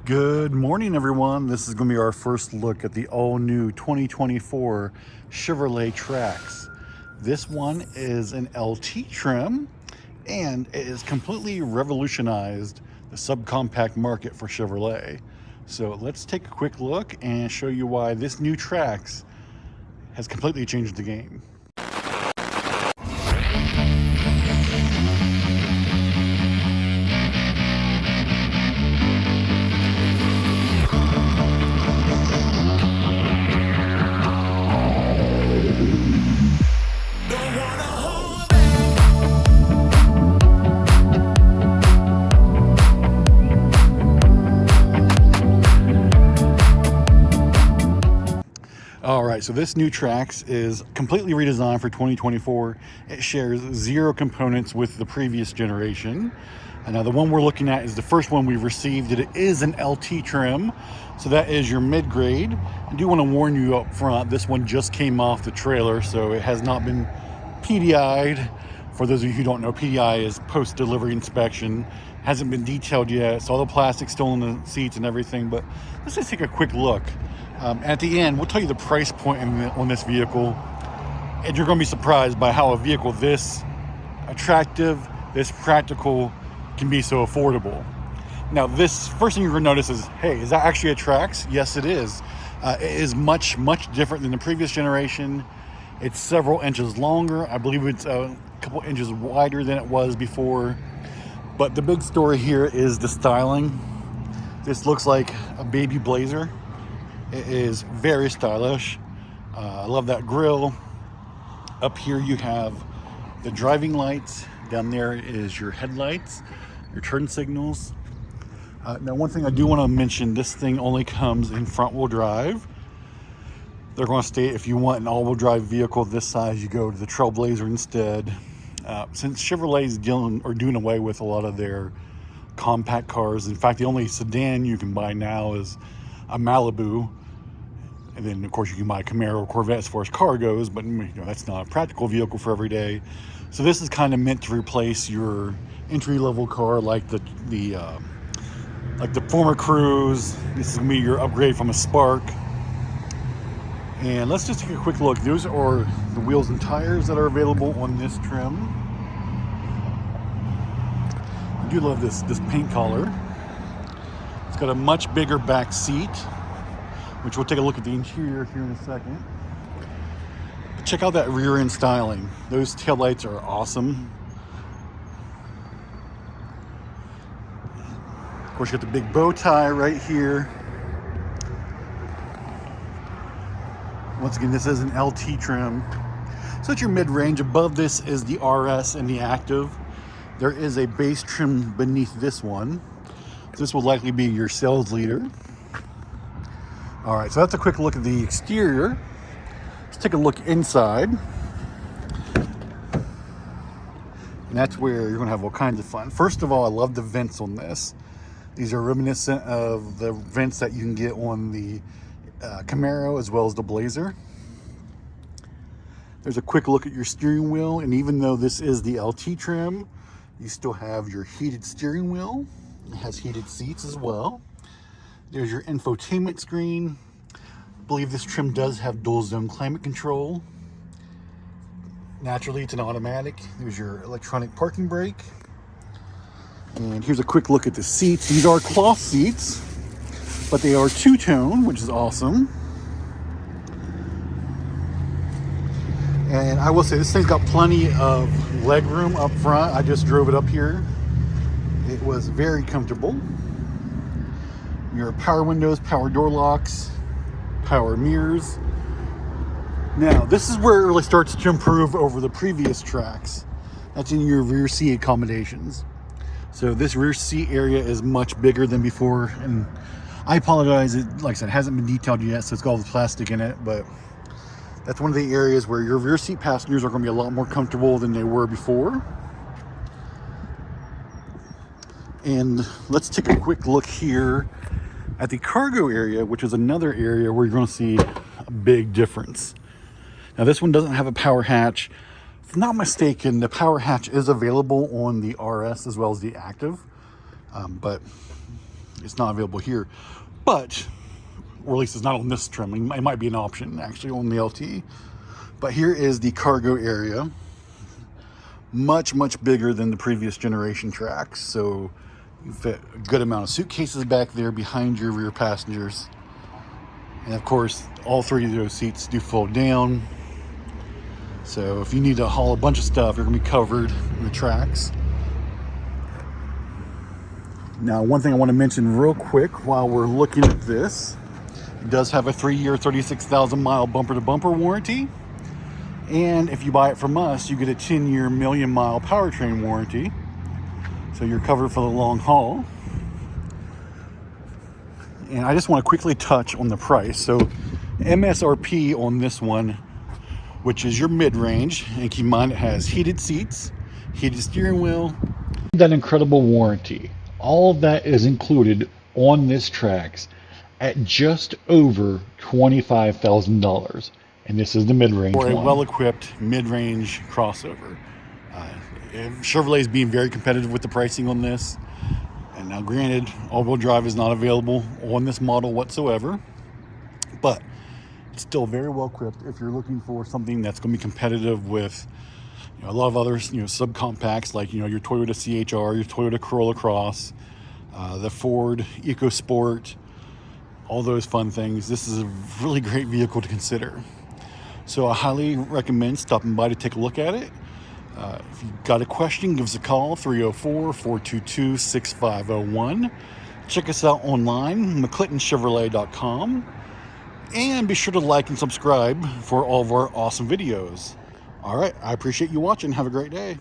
Good morning, everyone. This is going to be our first look at the all-new 2024 Chevrolet Trax. This one is an LT trim, and it has completely revolutionized the subcompact market for Chevrolet. So let's take a quick look and show you why this new Trax has completely changed the game. All right, so this new Trax is completely redesigned for 2024. It shares zero components with the previous generation. And now the one we're looking at is the first one we've received. It is an LT trim, so that is your mid-grade. I do want to warn you up front, this one just came off the trailer, so it has not been PDI'd. For those of you who don't know, PDI is post-delivery inspection. Hasn't been detailed yet, so all the plastic's still in the seats and everything, but let's just take a quick look. At the end, we'll tell you the price point on this vehicle, and you're going to be surprised by how a vehicle this attractive, this practical, can be so affordable. Now, this first thing you're going to notice is, hey, is that actually a Trax? Yes, it is. It is much different than the previous generation. It's several inches longer. I believe it's a couple inches wider than it was before. But the big story here is the styling. This looks like a baby Blazer. It is very stylish. I love that grille. Up here you have the driving lights. Down there is your headlights, your turn signals. Now, one thing I do want to mention, this thing only comes in front-wheel drive. They're going to state if you want an all-wheel drive vehicle this size, you go to the Trailblazer instead. Since Chevrolet is doing away with a lot of their compact cars. In fact, the only sedan you can buy now is a Malibu, and then of course you can buy a Camaro or Corvette as far as car goes, but that's not a practical vehicle for every day. So this is kind of meant to replace your entry-level car, like the former Cruze. This is gonna be your upgrade from a Spark. And let's just take a quick look. Those are the wheels and tires that are available on this trim. I do love this paint color. It's got a much bigger back seat, which we'll take a look at the interior here in a second. But check out that rear end styling. Those taillights are awesome. Of course, you got the big bow tie right here. Once again, this is an LT trim. So it's your mid-range. Above this is the RS and the Active. There is a base trim beneath this one. This will likely be your sales leader. All right, so that's a quick look at the exterior. Let's take a look inside. And that's where you're gonna have all kinds of fun. First of all, I love the vents on this. These are reminiscent of the vents that you can get on the Camaro as well as the Blazer. There's a quick look at your steering wheel, and even though this is the LT trim, you still have your heated steering wheel. It has heated seats as well. There's your infotainment screen. I believe this trim does have dual zone climate control. Naturally, it's an automatic. There's your electronic parking brake. And here's a quick look at the seats. These are cloth seats, but they are two-tone, which is awesome. And I will say, this thing's got plenty of leg room up front. I just drove it up here. It was very comfortable. Your power windows, power door locks, power mirrors. Now, this is where it really starts to improve over the previous Trax. That's in your rear seat accommodations. So this rear seat area is much bigger than before, and I apologize, it, like I said, hasn't been detailed yet, so it's got all the plastic in it, but that's one of the areas where your rear seat passengers are going to be a lot more comfortable than they were before. And let's take a quick look here at the cargo area, which is another area where you're going to see a big difference. Now, this one doesn't have a power hatch. If I'm not mistaken, the power hatch is available on the RS as well as the Active, but it's not available here, but, or at least it's not on this trim. It might be an option actually on the LT. But here is the cargo area. Much bigger than the previous generation Trax. So you fit a good amount of suitcases back there behind your rear passengers. And of course, all three of those seats do fold down. So if you need to haul a bunch of stuff, you're gonna be covered in the Trax. Now, one thing I want to mention real quick while we're looking at this, it does have a 3-year, 36,000 mile bumper to bumper warranty. And if you buy it from us, you get a 10-year million mile powertrain warranty. So you're covered for the long haul. And I just want to quickly touch on the price. So MSRP on this one, which is your mid-range, and keep in mind it has heated seats, heated steering wheel, that incredible warranty. All of that is included on this Trax at just over $25,000. And this is the mid-range one. For a well-equipped mid-range crossover. Chevrolet is being very competitive with the pricing on this. And now granted, all-wheel drive is not available on this model whatsoever. But it's still very well-equipped if you're looking for something that's going to be competitive with a lot of other subcompacts like your Toyota CHR, your Toyota Corolla Cross, the Ford EcoSport, all those fun things. This is a really great vehicle to consider. So I highly recommend stopping by to take a look at it. If you've got a question, give us a call, 304-422-6501. Check us out online, McClintonChevrolet.com. And be sure to like and subscribe for all of our awesome videos. All right, I appreciate you watching. Have a great day.